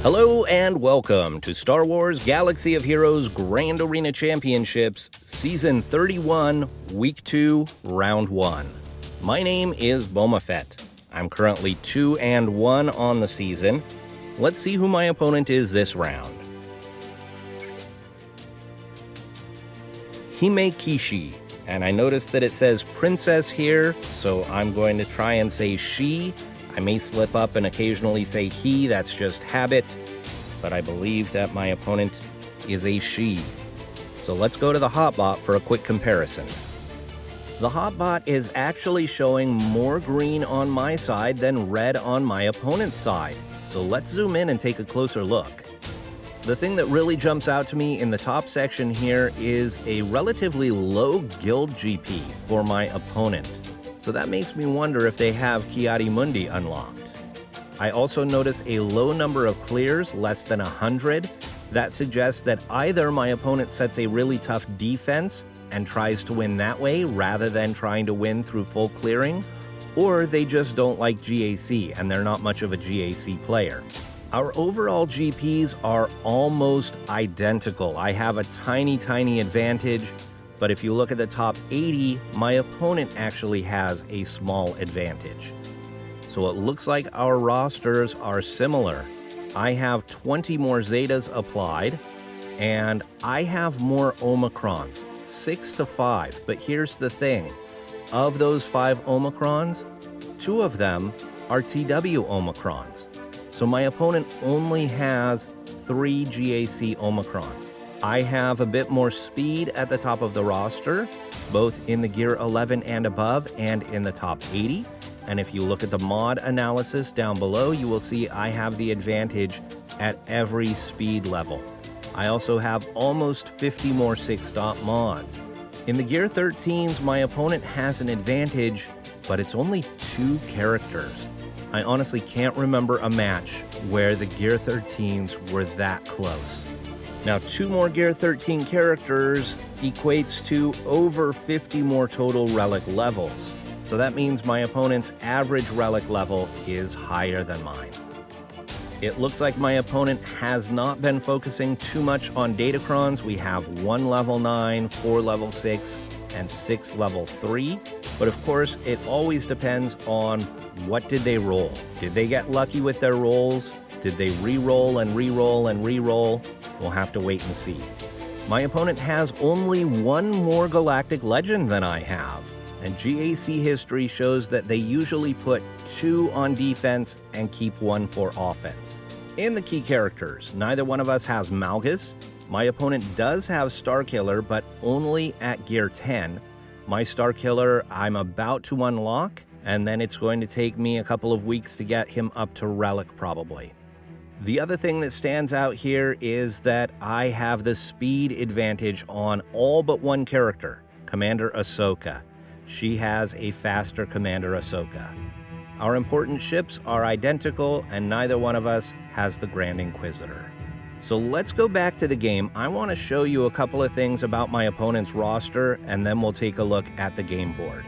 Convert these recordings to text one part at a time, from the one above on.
Hello and welcome to Star Wars Galaxy of Heroes Grand Arena Championships, Season 31, Week 2, Round 1. My name is Boma Fett. I'm currently 2-1 on the season. Let's see who my opponent is this round. Hime Kishi, and I noticed that it says princess here, so I'm going to try and say she. I may slip up and occasionally say he, that's just habit, but I believe that my opponent is a she. So let's go to the hotbot for a quick comparison. The hotbot is actually showing more green on my side than red on my opponent's side. So let's zoom in and take a closer look. The thing that really jumps out to me in the top section here is a relatively low guild GP for my opponent. So that makes me wonder if they have Ki-Adi-Mundi unlocked. I also notice a low number of clears, less than 100. That suggests that either my opponent sets a really tough defense and tries to win that way rather than trying to win through full clearing, or they just don't like GAC and they're not much of a GAC player. Our overall GPs are almost identical. I have a tiny advantage, but if you look at the top 80, my opponent actually has a small advantage. So it looks like our rosters are similar. I have 20 more Zetas applied, and I have more Omicrons, 6 to 5. But here's the thing, of those 5 Omicrons, 2 of them are TW Omicrons. So my opponent only has 3 GAC Omicrons. I have a bit more speed at the top of the roster, both in the Gear 11 and above and in the top 80. And if you look at the mod analysis down below, you will see I have the advantage at every speed level. I also have almost 50 more 6-stop mods. In the Gear 13s, my opponent has an advantage, but it's only 2 characters. I honestly can't remember a match where the Gear 13s were that close. Now, 2 more Gear 13 characters equates to over 50 more total relic levels. So that means my opponent's average relic level is higher than mine. It looks like my opponent has not been focusing too much on Datacrons. We have 1 level 9, 4 level 6, and 6 level 3. But of course, it always depends on what did they roll. Did they get lucky with their rolls? Did they re-roll and re-roll and re-roll? We'll have to wait and see. My opponent has only 1 more Galactic Legend than I have, and GAC history shows that they usually put 2 on defense and keep 1 for offense. In the key characters, neither one of us has Malgus. My opponent does have Starkiller, but only at Gear 10. My Starkiller I'm about to unlock, and then it's going to take me a couple of weeks to get him up to Relic probably. The other thing that stands out here is that I have the speed advantage on all but 1 character, Commander Ahsoka. She has a faster Commander Ahsoka. Our important ships are identical, and neither one of us has the Grand Inquisitor. So let's go back to the game. I want to show you a couple of things about my opponent's roster, and then we'll take a look at the game board.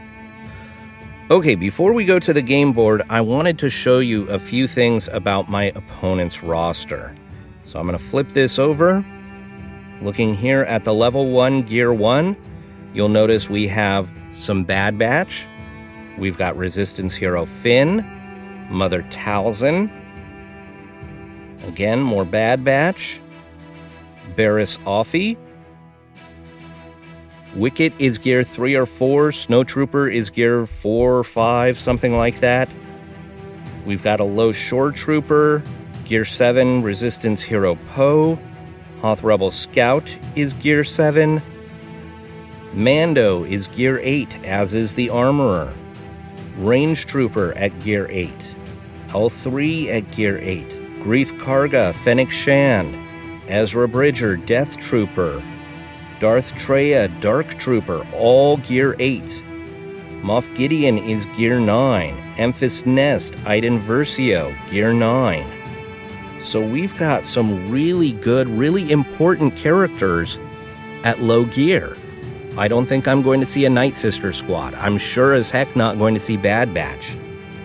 Okay, before we go to the game board, I wanted to show you a few things about my opponent's roster. So I'm going to flip this over. Looking here at the level 1 Gear 1, you'll notice we have some Bad Batch. We've got Resistance Hero Finn, Mother Talzin. Again, more Bad Batch. Barriss Offee. Wicket is Gear 3 or 4. Snowtrooper is Gear 4 or 5, something like that. We've got a low Shore Trooper. Gear 7, Resistance Hero Poe. Hoth Rebel Scout is Gear 7. Mando is Gear 8, as is the Armorer. Range Trooper at Gear 8. L3 at Gear 8. Greef Karga, Fennec Shand. Ezra Bridger, Death Trooper. Darth Traya, Dark Trooper, all Gear 8. Moff Gideon is Gear 9. Emphas Nest, Iden Versio, Gear 9. So we've got some really good, really important characters at low gear. I don't think I'm going to see a Night Sister squad. I'm sure as heck not going to see Bad Batch.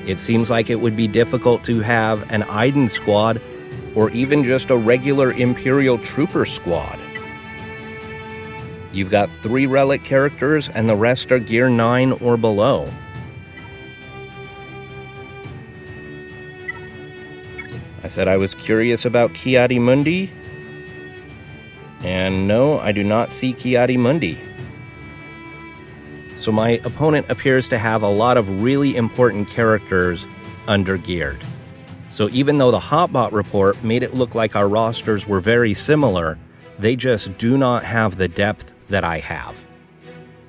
It seems like it would be difficult to have an Iden squad or even just a regular Imperial Trooper squad. You've got 3 relic characters and the rest are gear 9 or below. I said I was curious about Ki-Adi-Mundi, and no, I do not see Ki-Adi-Mundi. So my opponent appears to have a lot of really important characters under-geared. So even though the Hotbot report made it look like our rosters were very similar, they just do not have the depth that I have.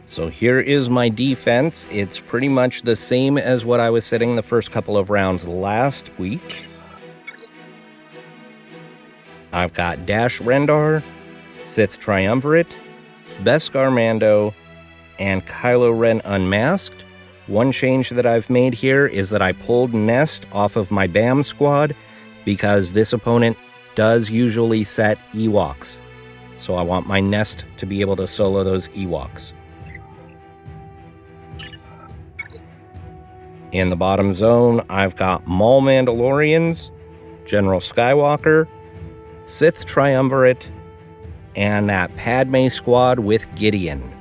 So here is my defense. It's pretty much the same as what I was setting the first couple of rounds last week. I've got Dash Rendar, Sith Triumvirate, Beskar Mando, and Kylo Ren Unmasked. One change that I've made here is that I pulled Nest off of my BAM squad because this opponent does usually set Ewoks. So I want my Nest to be able to solo those Ewoks. In the bottom zone, I've got Maul Mandalorians, General Skywalker, Sith Triumvirate, and that Padme squad with Gideon.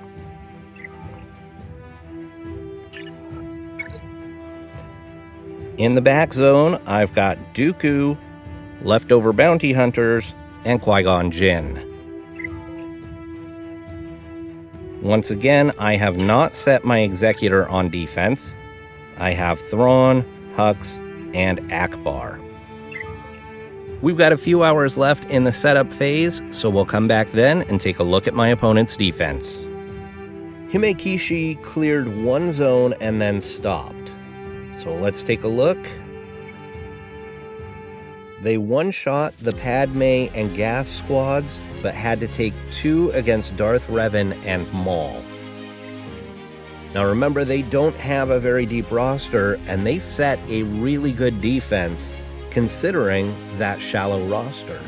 In the back zone, I've got Dooku, Leftover Bounty Hunters, and Qui-Gon Jinn. Once again, I have not set my Executor on defense. I have Thrawn, Hux, and Akbar. We've got a few hours left in the setup phase, so we'll come back then and take a look at my opponent's defense. Hime Kishi cleared one zone and then stopped. So let's take a look. They one-shot the Padme and Gas squads, but had to take 2 against Darth Revan and Maul. Now remember, they don't have a very deep roster, and they set a really good defense considering that shallow roster.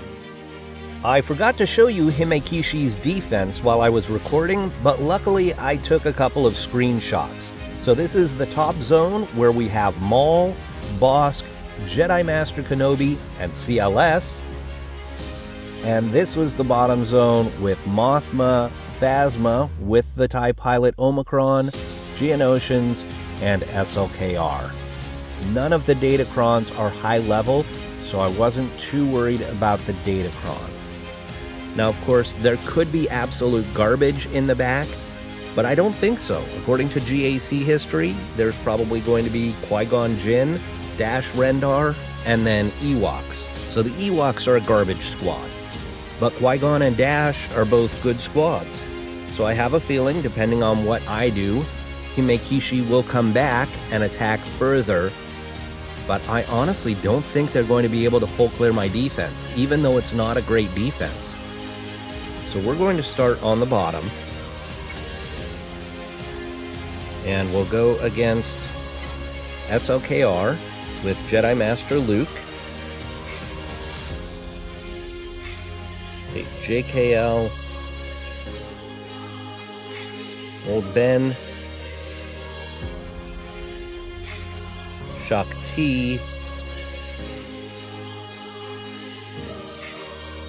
I forgot to show you Hime Kishi's defense while I was recording, but luckily I took a couple of screenshots. So this is the top zone where we have Maul, Bosk, Jedi Master Kenobi, and CLS. And this was the bottom zone with Mothma, Phasma with the TIE Pilot Omicron, Geonosians, and SLKR. None of the Datacrons are high level, so I wasn't too worried about the Datacrons. Now, of course, there could be absolute garbage in the back, but I don't think so. According to GAC history, there's probably going to be Qui-Gon Jinn, Dash Rendar, and then Ewoks. So the Ewoks are a garbage squad. But Qui-Gon and Dash are both good squads. So I have a feeling, depending on what I do, Hime Kishi will come back and attack further. But I honestly don't think they're going to be able to full clear my defense, even though it's not a great defense. So we're going to start on the bottom. And we'll go against SLKR with Jedi Master Luke. Take JKL, Old Ben, Shock T,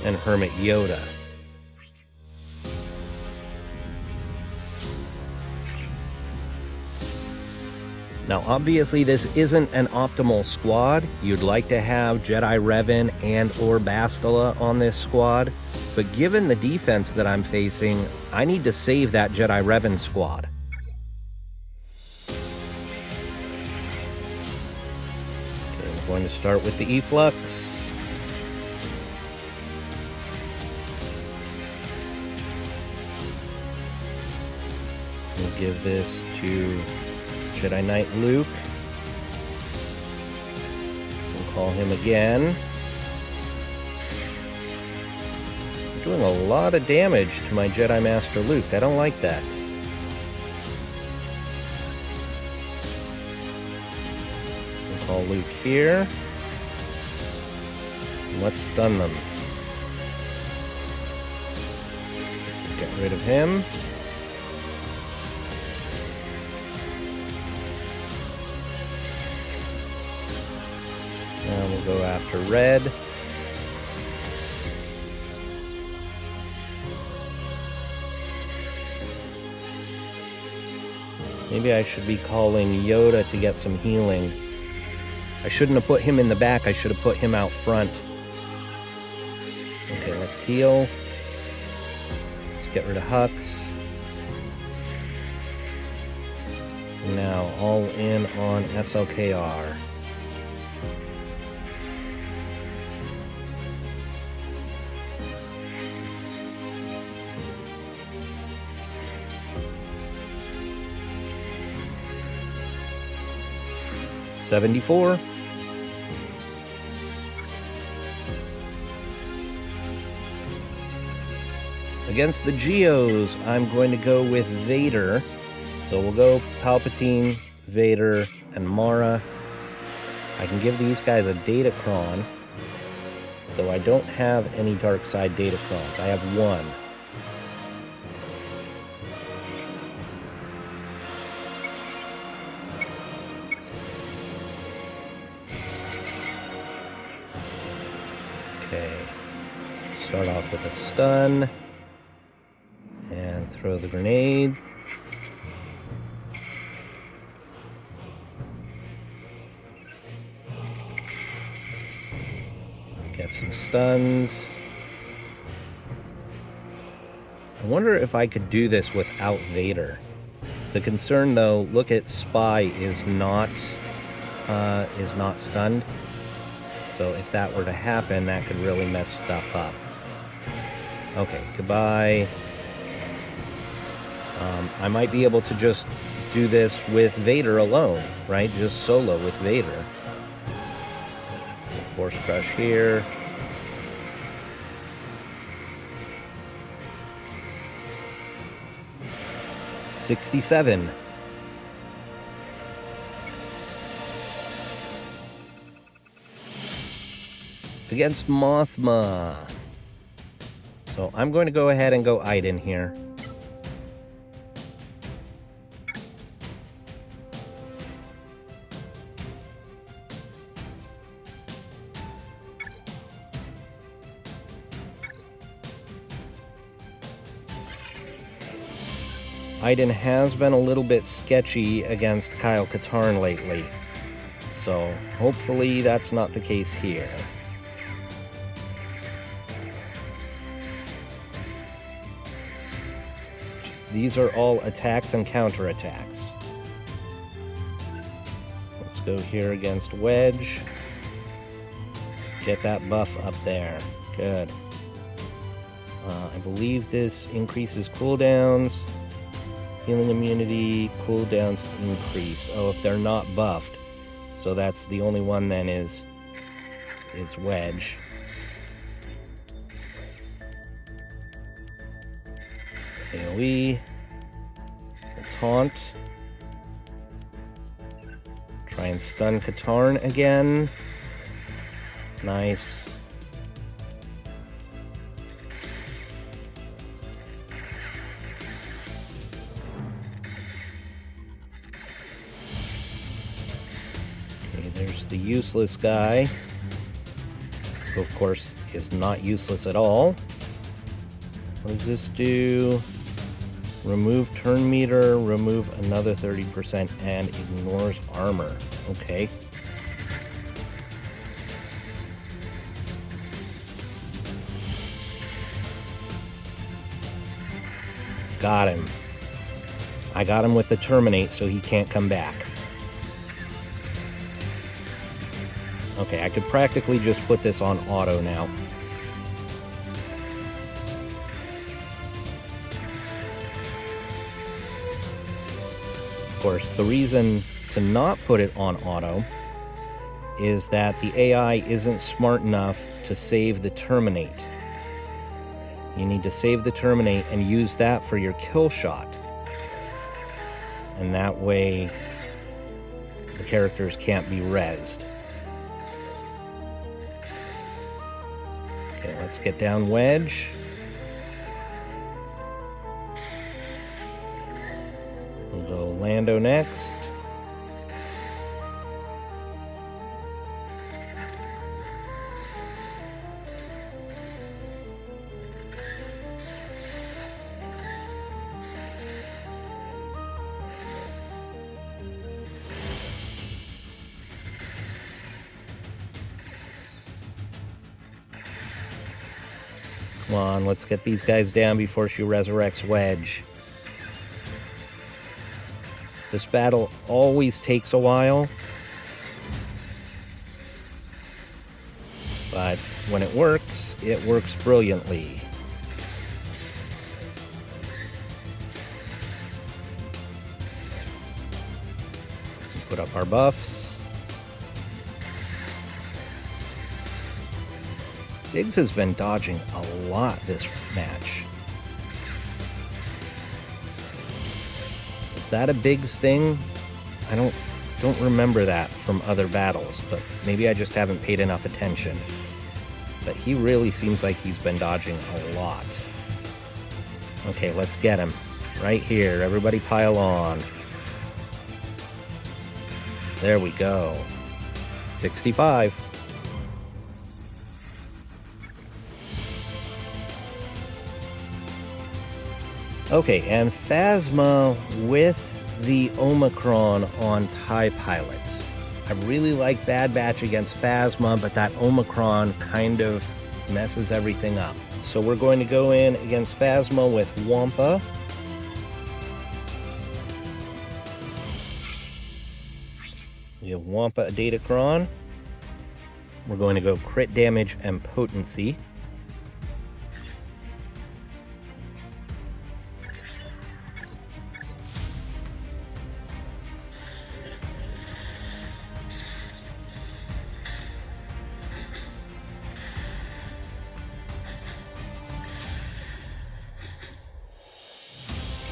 and Hermit Yoda. Now, obviously, this isn't an optimal squad. You'd like to have Jedi Revan and or Bastila on this squad, but given the defense that I'm facing, I need to save that Jedi Revan squad. Okay, we're going to start with the Efflux. We'll give this to Jedi Knight Luke. We'll call him again. I'm doing a lot of damage to my Jedi Master Luke. I don't like that. We'll call Luke here. Let's stun them. Get rid of him. And we'll go after red. Maybe I should be calling Yoda to get some healing. I shouldn't have put him in the back, I should have put him out front. Okay, let's heal. Let's get rid of Hux. Now, all in on SLKR. $74. Against the Geos, I'm going to go with Vader. So we'll go Palpatine, Vader, and Mara. I can give these guys a Datacron, though I don't have any dark side Datacrons. I have one. Okay. Start off with a stun. And throw the grenade. Get some stuns. I wonder if I could do this without Vader. The concern, though, look at Spy is not stunned. So if that were to happen, that could really mess stuff up. Okay, goodbye. I might be able to just do this with Vader alone, right? Just solo with Vader. Force Crush here. $67. Against Mothma. So I'm going to go ahead and go Iden here. Iden has been a little bit sketchy against Kyle Katarn lately, so hopefully that's not the case here. These are all attacks and counterattacks. Let's go here against Wedge. Get that buff up there. Good. I believe this increases cooldowns. Healing immunity, cooldowns increased. Oh, if they're not buffed. So that's the only one then is Wedge. AoE. Let's Taunt. Try and stun Katarn again. Nice. There's the useless guy, who of course is not useless at all. What does this do? Remove turn meter, remove another 30%, and ignores armor. Okay. Got him. I got him with the terminate, so he can't come back. Okay, I could practically just put this on auto now. Of course, the reason to not put it on auto is that the AI isn't smart enough to save the terminate. You need to save the terminate and use that for your kill shot. And that way, the characters can't be rezzed. Okay, let's get down Wedge. We'll go Lando next. Come on, let's get these guys down before she resurrects Wedge. This battle always takes a while, but when it works brilliantly. Put up our buffs. Biggs has been dodging a lot this match. Is that a Biggs thing? I don't remember that from other battles, but maybe I just haven't paid enough attention. But he really seems like he's been dodging a lot. Okay, let's get him. Right here, everybody pile on. There we go. 65. Okay, and Phasma with the Omicron on TIE Pilot. I really like Bad Batch against Phasma, but that Omicron kind of messes everything up. So we're going to go in against Phasma with Wampa. We have Wampa Datacron. We're going to go crit damage and potency.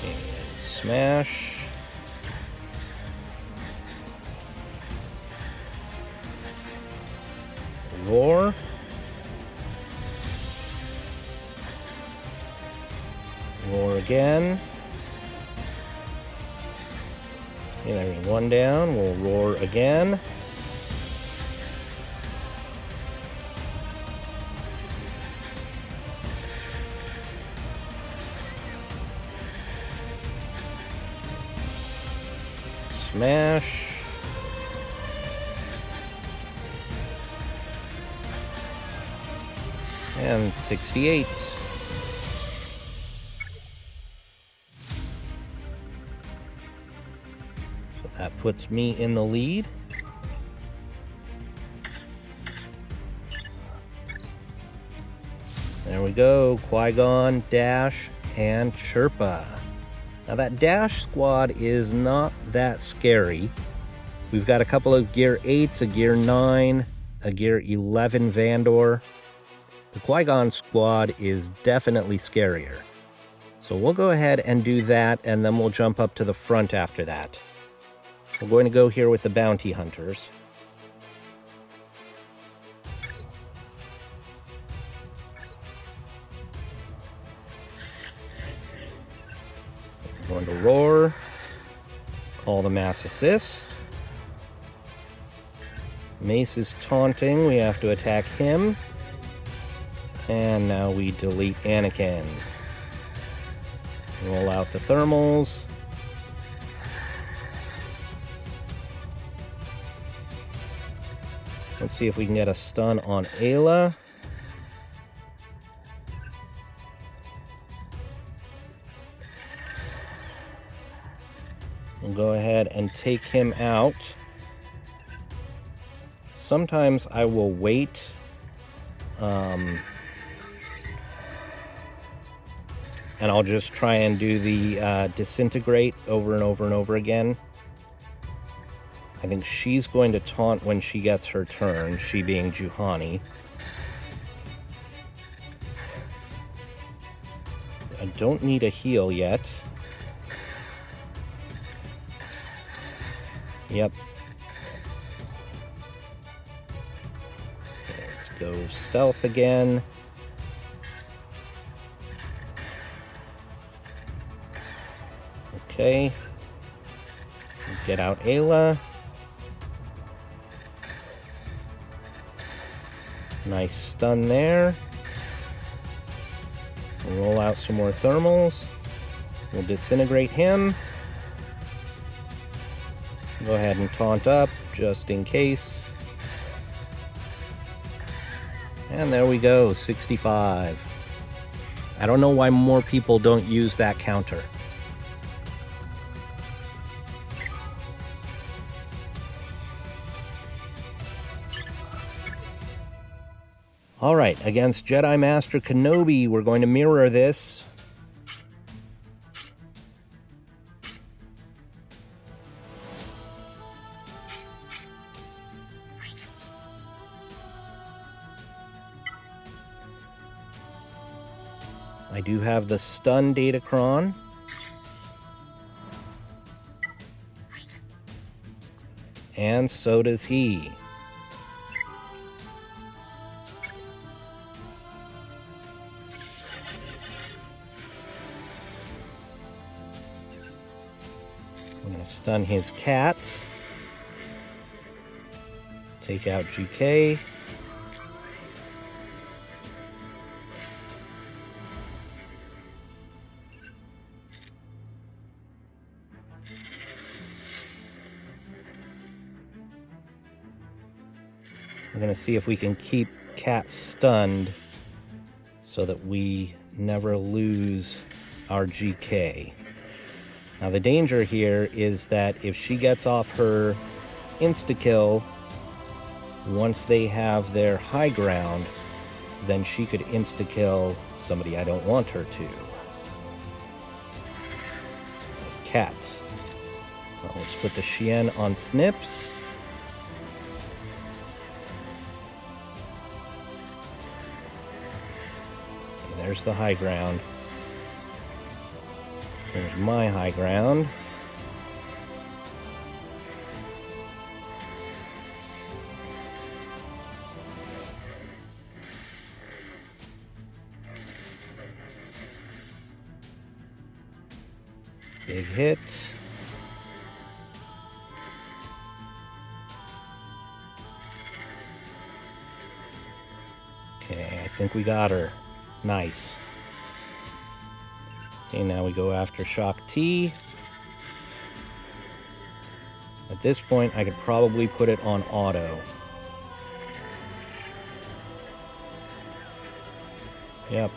Okay, smash. Roar. Roar again. Okay, there's one down. We'll roar again. Smash. And 68. So that puts me in the lead. There we go. Qui-Gon, Dash, and Chirpa. Now that Dash squad is not that scary. We've got a couple of Gear 8s, a Gear 9, a Gear 11 Vandor. The Qui-Gon squad is definitely scarier. So we'll go ahead and do that, and then we'll jump up to the front after that. We're going to go here with the Bounty Hunters. We're going to roar, call the Mass Assist. Mace is taunting, we have to attack him. And now we delete Anakin. Roll out the thermals. Let's see if we can get a stun on Ayla. We'll go ahead and take him out. Sometimes I will wait and I'll just try and do the disintegrate over and over and over again. I think she's going to taunt when she gets her turn, she being Juhani. I don't need a heal yet. Yep. Okay, let's go stealth again. Okay. Get out Ayla. Nice stun there. We'll roll out some more thermals. We'll disintegrate him. Go ahead and taunt up, just in case. And there we go, 65. I don't know why more people don't use that counter. All right, against Jedi Master Kenobi, we're going to mirror this. I do have the stun Datacron. And so does he. I'm going to stun his cat. Take out GK. We're going to see if we can keep Cat stunned so that we never lose our GK. Now the danger here is that if she gets off her insta-kill, once they have their high ground, then she could insta-kill somebody I don't want her to. Cat. Well, let's put the Xian on Snips. There's the high ground. There's my high ground. Big hit. Okay, I think we got her. Nice. Okay, now we go after Shock T. At this point, I could probably put it on auto. Yep,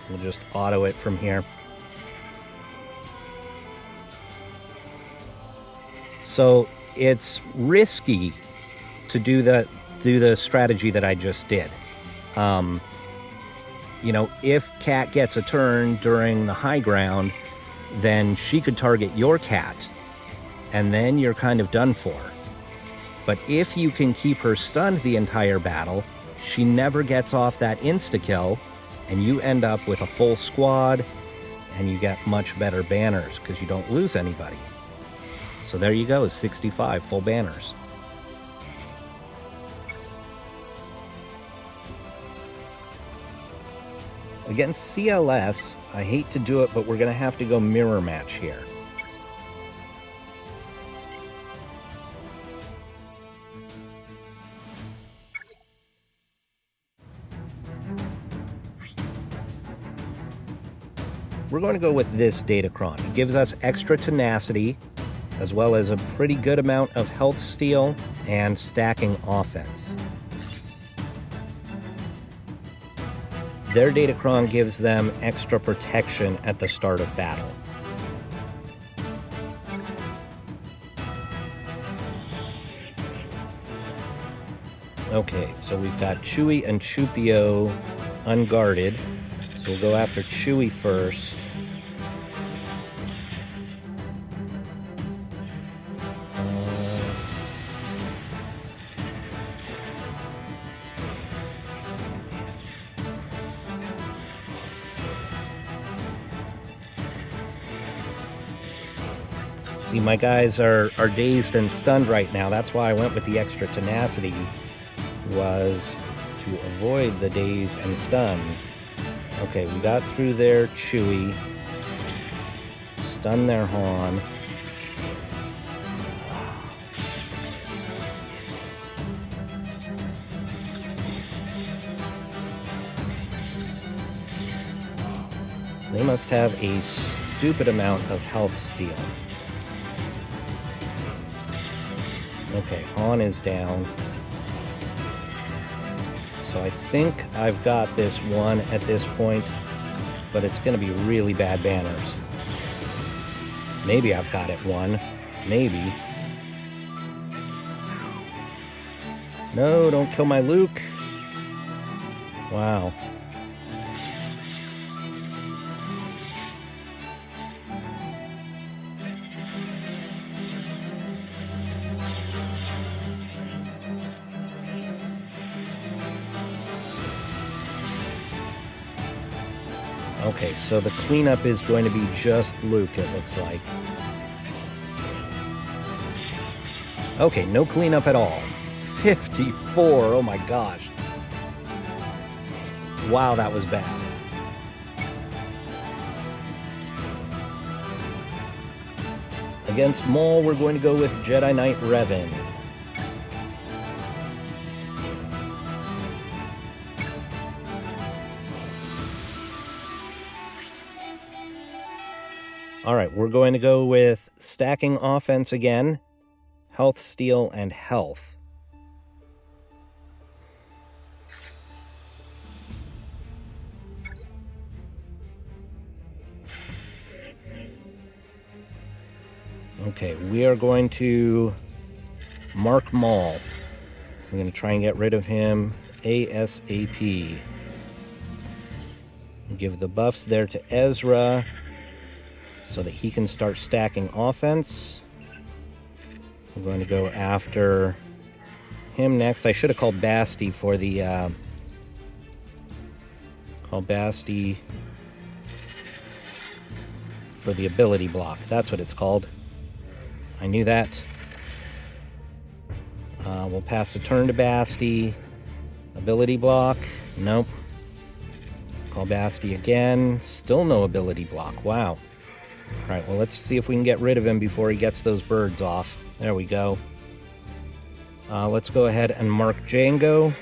we'll just auto it from here. So it's risky to do the strategy that I just did. You know, if Cat gets a turn during the high ground, then she could target your cat, and then you're kind of done for. But if you can keep her stunned the entire battle, she never gets off that insta-kill, and you end up with a full squad, and you get much better banners, because you don't lose anybody. So there you go, 65 full banners. Against CLS, I hate to do it, but we're going to have to go mirror match here. We're going to go with this Datacron. It gives us extra tenacity, as well as a pretty good amount of health steal and stacking offense. Their Datacron gives them extra protection at the start of battle. Okay, so we've got Chewie and Chewpio unguarded. So we'll go after Chewie first. See, my guys are dazed and stunned right now. That's why I went with the extra tenacity, was to avoid the daze and stun. Okay, we got through their Chewie, stun their Han. They must have a stupid amount of health steal. Okay, Han is down. So I think I've got this one at this point. but it's going to be really bad banners. Maybe I've got it won. Maybe. No, don't kill my Luke. Wow. Okay, so the cleanup is going to be just Luke, it looks like. Okay, no cleanup at all. 54, oh my gosh. Wow, that was bad. Against Maul, we're going to go with Jedi Knight Revan. Alright, we're going to go with stacking offense again. Health, steal, and health. Okay, we are going to mark Maul. We're going to try and get rid of him ASAP. Give the buffs there to Ezra so that he can start stacking offense. We're going to go after him next. I should have called Basti for the ability block. That's what it's called. I knew that. We'll pass the turn to Basti. Ability block. Nope. Call Basti again. Still no ability block. Wow. Alright, well, let's see if we can get rid of him before he gets those birds off. There we go. Let's go ahead and mark Django.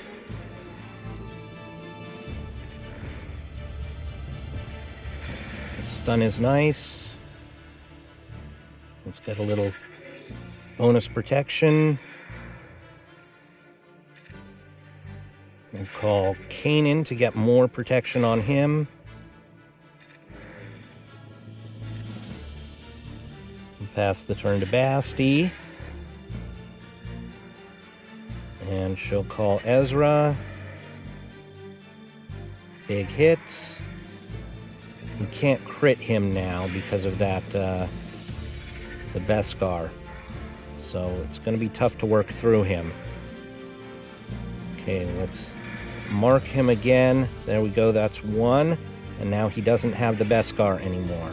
Stun is nice. Let's get a little bonus protection. We'll call Kanan to get more protection on him. We'll pass the turn to Basti. And she'll call Ezra. Big hit. You can't crit him now because of that, the Beskar. So it's going to be tough to work through him. Okay, let's mark him again. There we go, that's one. And now he doesn't have the Beskar anymore.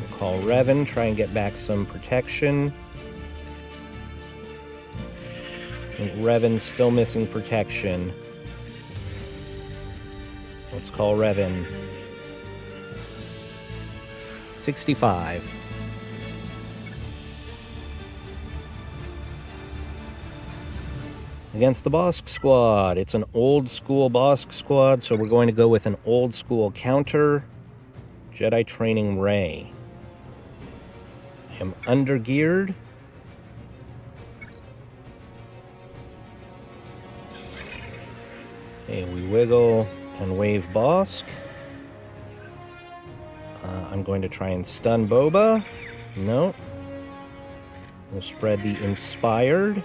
We'll call Revan, try and get back some protection. And Revan's still missing protection. Let's call Revan. 65. Against the Bosk squad. It's an old school Bosk squad, so we're going to go with an old school counter. Jedi Training Rey. I am undergeared. Okay, we wiggle and wave Bosk. I'm going to try and stun Boba. No. We'll spread the Inspired.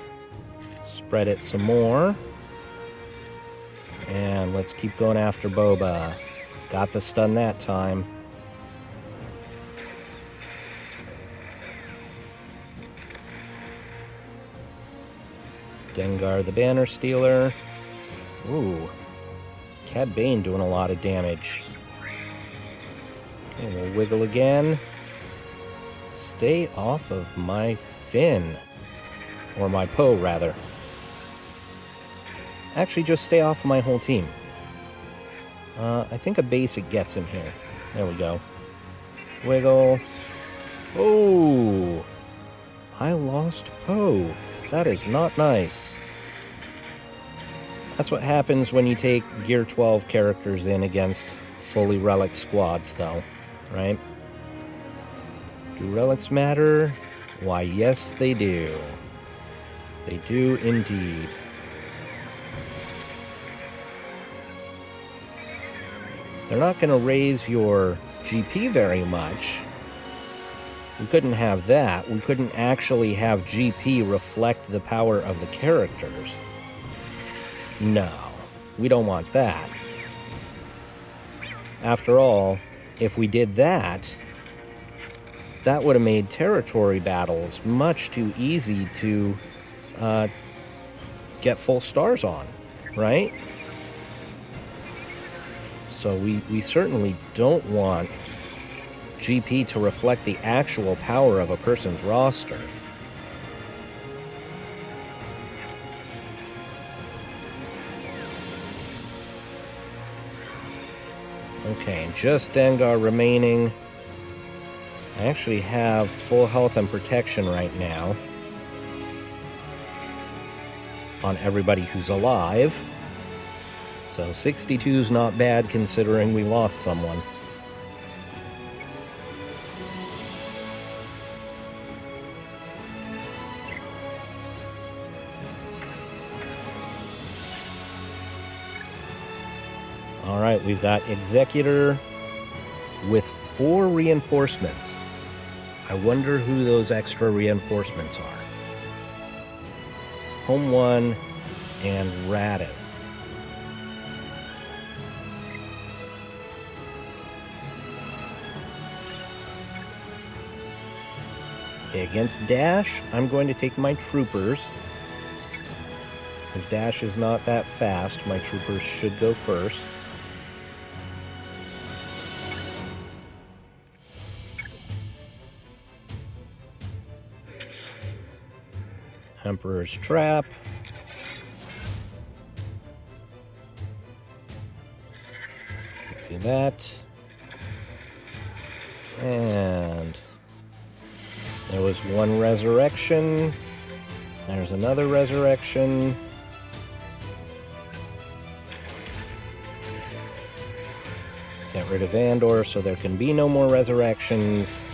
Spread it some more. And let's keep going after Boba. Got the stun that time. Dengar the Banner Stealer. Ooh. Cad Bane doing a lot of damage. Okay, we'll wiggle again. Stay off of my Finn. Or my Poe, rather. Actually, just stay off of my whole team. I think a basic gets him here. There we go. Wiggle. Oh! I lost Poe. That is not nice. That's what happens when you take Gear 12 characters in against fully relic squads, though, right? Do relics matter? Why, yes, they do. They do indeed. they're not going to raise your GP very much. We couldn't have that. We couldn't actually have GP reflect the power of the characters. No, we don't want that. After all, if we did that, that would have made territory battles much too easy to get full stars on, right? So we certainly don't want GP to reflect the actual power of a person's roster. Okay, just Dengar remaining. I actually have full health and protection right now on everybody who's alive. So 62 is not bad considering we lost someone. Alright, we've got Executor with 4 reinforcements. I wonder who those extra reinforcements are. Home 1 and Radis. Okay, against Dash, I'm going to take my troopers. Because Dash is not that fast, my troopers should go first. Emperor's Trap. Do that. And there was one resurrection. There's another resurrection. Get rid of Andor so there can be no more resurrections.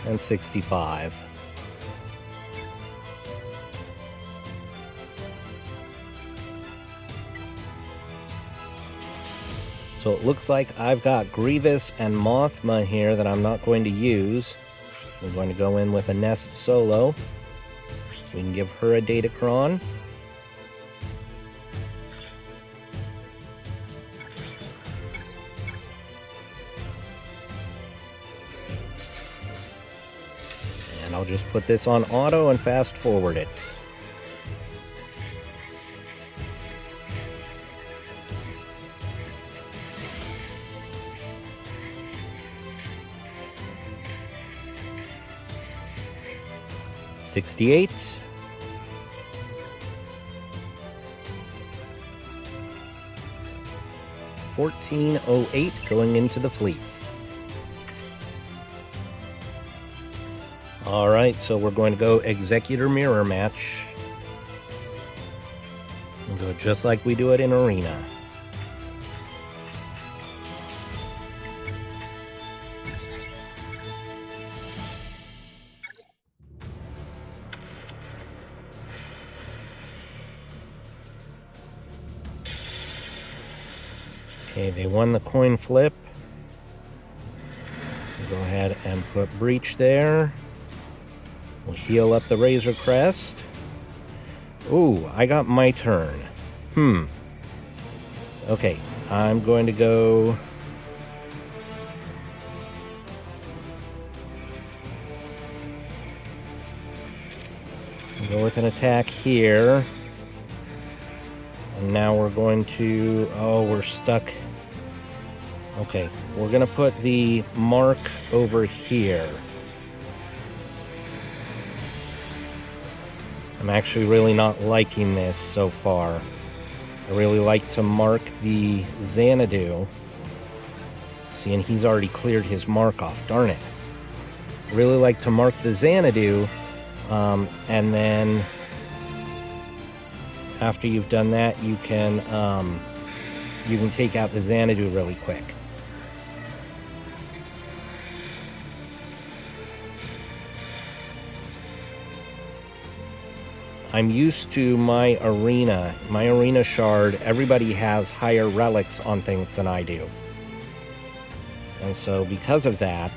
And 65. So it looks like I've got Grievous and Mothma here that I'm not going to use. We're going to go in with a Nest solo. We can give her a Datacron. I'll just put this on auto and fast forward it. $68. $14.08 going into the fleets. Alright, so we're going to go Executor Mirror Match. We'll do it just like we do it in Arena. Okay, they won the coin flip. We'll go ahead and put Breach there. We'll heal up the Razor Crest. Ooh, I got my turn. Okay, I'm going to go... go with an attack here. And now we're going to... oh, we're stuck. Okay, we're going to put the mark over here. I'm actually really not liking this so far. I really like to mark the Xanadu. See, and he's already cleared his mark off. Darn it. I really like to mark the Xanadu, and then after you've done that, you can take out the Xanadu really quick. I'm used to my arena shard. Everybody has higher relics on things than I do. And so because of that,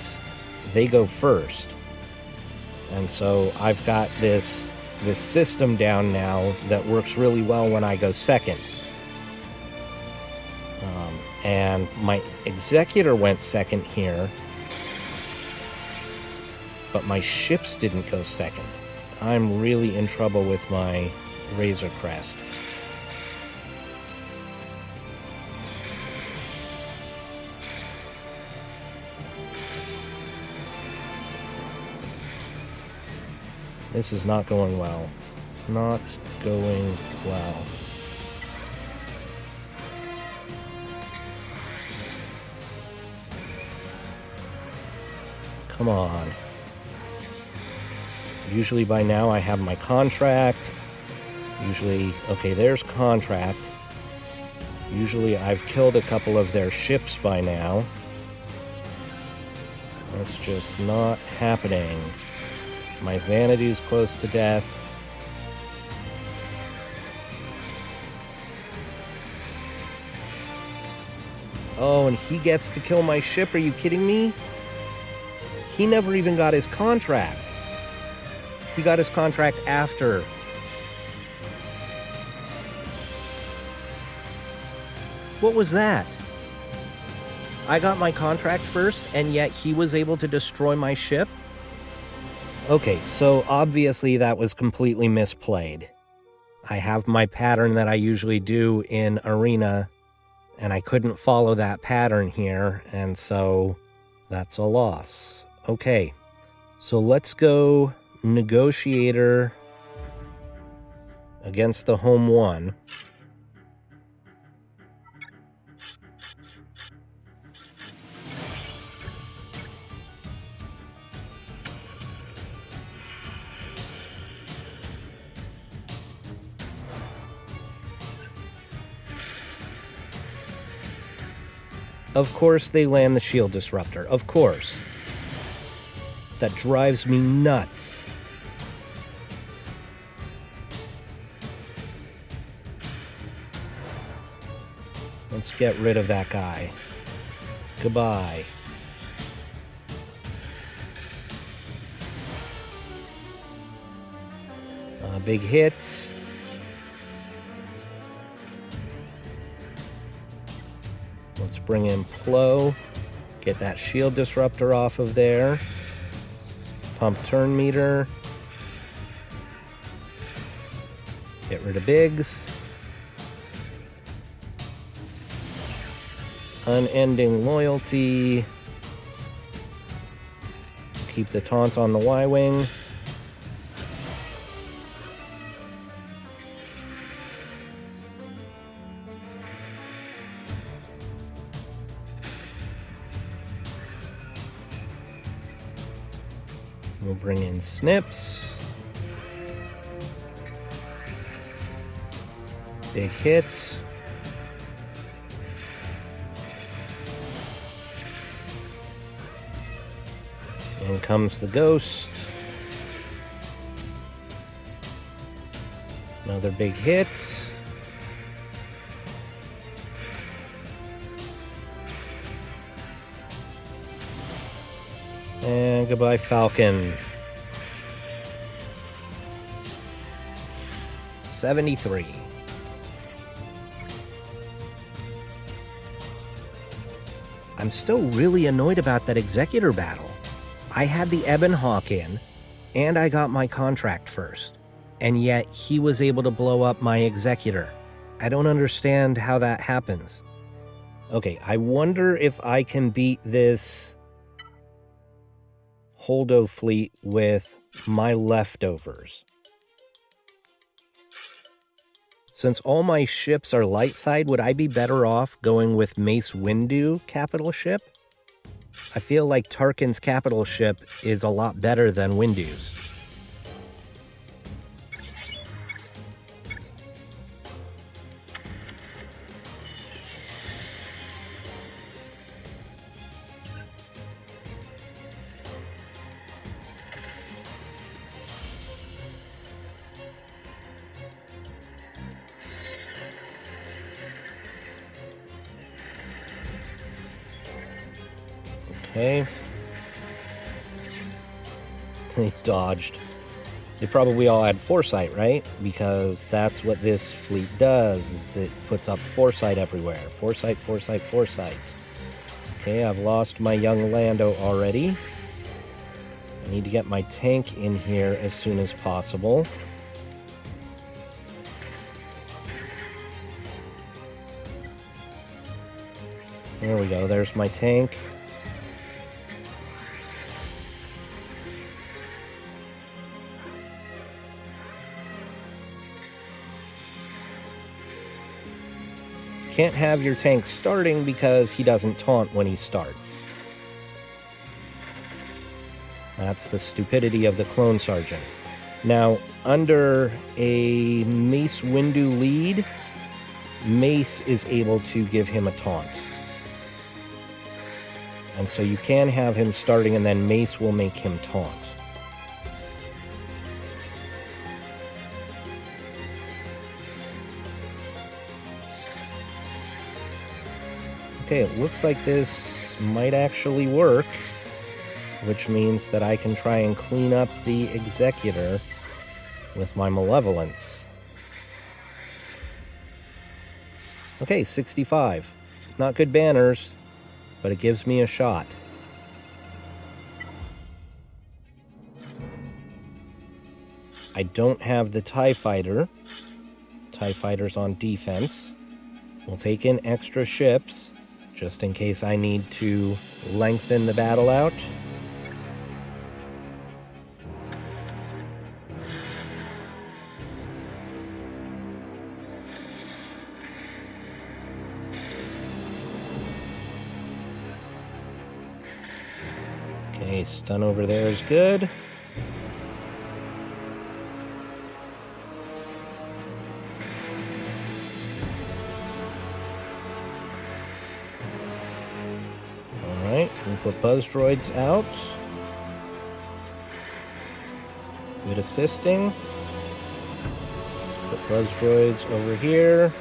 they go first. And so I've got this system down now that works really well when I go second. And my Executor went second here, but my ships didn't go second. I'm really in trouble with my Razor Crest. This is not going well. Not going well. Come on. Usually by now I have my contract. Usually, okay, there's contract. Usually I've killed a couple of their ships by now. That's just not happening. My Xanadu's close to death. Oh, and he gets to kill my ship. Are you kidding me? He never even got his contract. He got his contract after. What was that? I got my contract first, and yet he was able to destroy my ship? Okay, so obviously that was completely misplayed. I have my pattern that I usually do in Arena, and I couldn't follow that pattern here, and so that's a loss. Okay, so let's go Negotiator against the home one. Of course they land the shield disruptor, of course. That drives me nuts. Let's get rid of that guy. Goodbye. Big hit. Let's bring in Plo. Get that shield disruptor off of there. Pump turn meter. Get rid of Biggs. Unending loyalty. Keep the taunt on the Y-Wing. We'll bring in Snips. Big hit. In comes the Ghost. Another big hit. And goodbye, Falcon. 73. I'm still really annoyed about that Executor battle. I had the Ebon Hawk in, and I got my contract first. And yet, he was able to blow up my Executor. I don't understand how that happens. Okay, I wonder if I can beat this Holdo fleet with my leftovers. Since all my ships are light side, would I be better off going with Mace Windu capital ship? I feel like Tarkin's capital ship is a lot better than Windu's. Okay. They dodged. They probably all had foresight, right? Because that's what this fleet does, is it puts up foresight everywhere. Foresight, foresight, foresight. Okay, I've lost my young Lando already. I need to get my tank in here as soon as possible. There we go, there's my tank. Can't have your tank starting because he doesn't taunt when he starts. That's the stupidity of the clone sergeant. Now, under a Mace Windu lead, Mace is able to give him a taunt. And so you can have him starting and then Mace will make him taunt. Okay, it looks like this might actually work, which means that I can try and clean up the Executor with my Malevolence. Okay, 65. Not good banners, but it gives me a shot. I don't have the TIE Fighter. TIE Fighter's on defense. We'll take in extra ships, just in case I need to lengthen the battle out. Okay, stun over there is good. Alright, we put buzz droids out. Good assisting. Put buzz droids over here.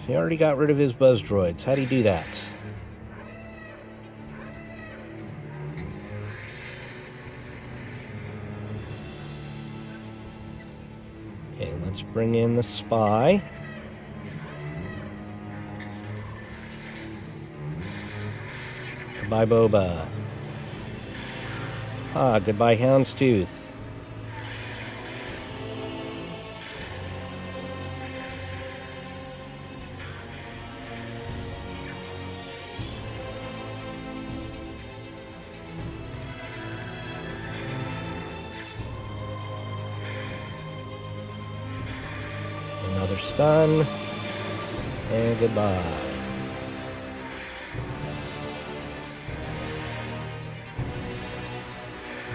He already got rid of his buzz droids. How'd he do that? Okay, let's bring in the spy. Goodbye, Boba. Ah, goodbye, Houndstooth. Another stun. And goodbye.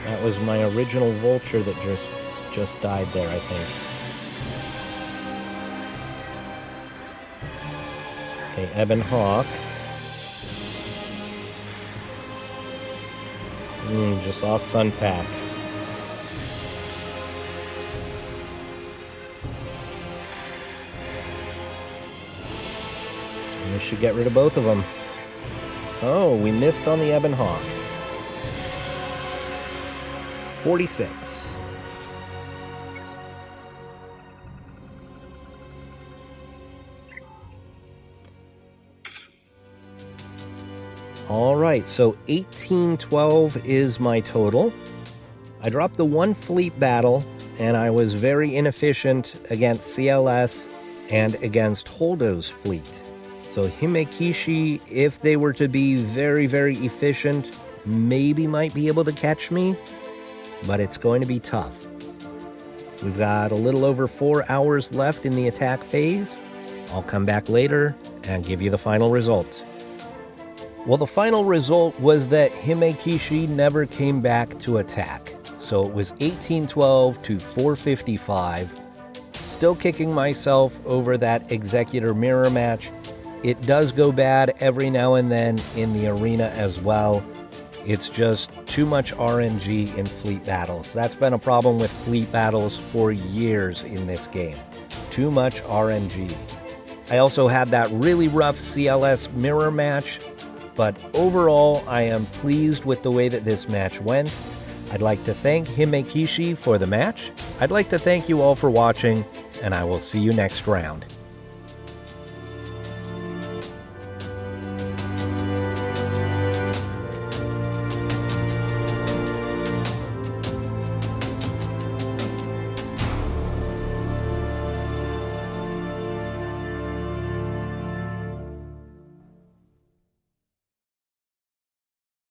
That was my original vulture that just died there, I think. Okay, Ebon Hawk. Just lost Sunpack. We should get rid of both of them. Oh, we missed on the Ebon Hawk. 46. All right, so 1812 is my total. I dropped the one fleet battle, and I was very inefficient against CLS and against Holdo's fleet. So Hime Kishi, if they were to be very, very efficient, maybe might be able to catch me, but it's going to be tough. We've got a little over 4 hours left in the attack phase. I'll come back later and give you the final result. Well, the final result was that Hime Kishi never came back to attack. So it was 1812 to 455. Still kicking myself over that Executor mirror match. It does go bad every now and then in the arena as well. It's just too much RNG in fleet battles. That's been a problem with fleet battles for years in this game. Too much RNG. I also had that really rough CLS mirror match, but overall I am pleased with the way that this match went. I'd like to thank Hime Kishi for the match. I'd like to thank you all for watching, and I will see you next round.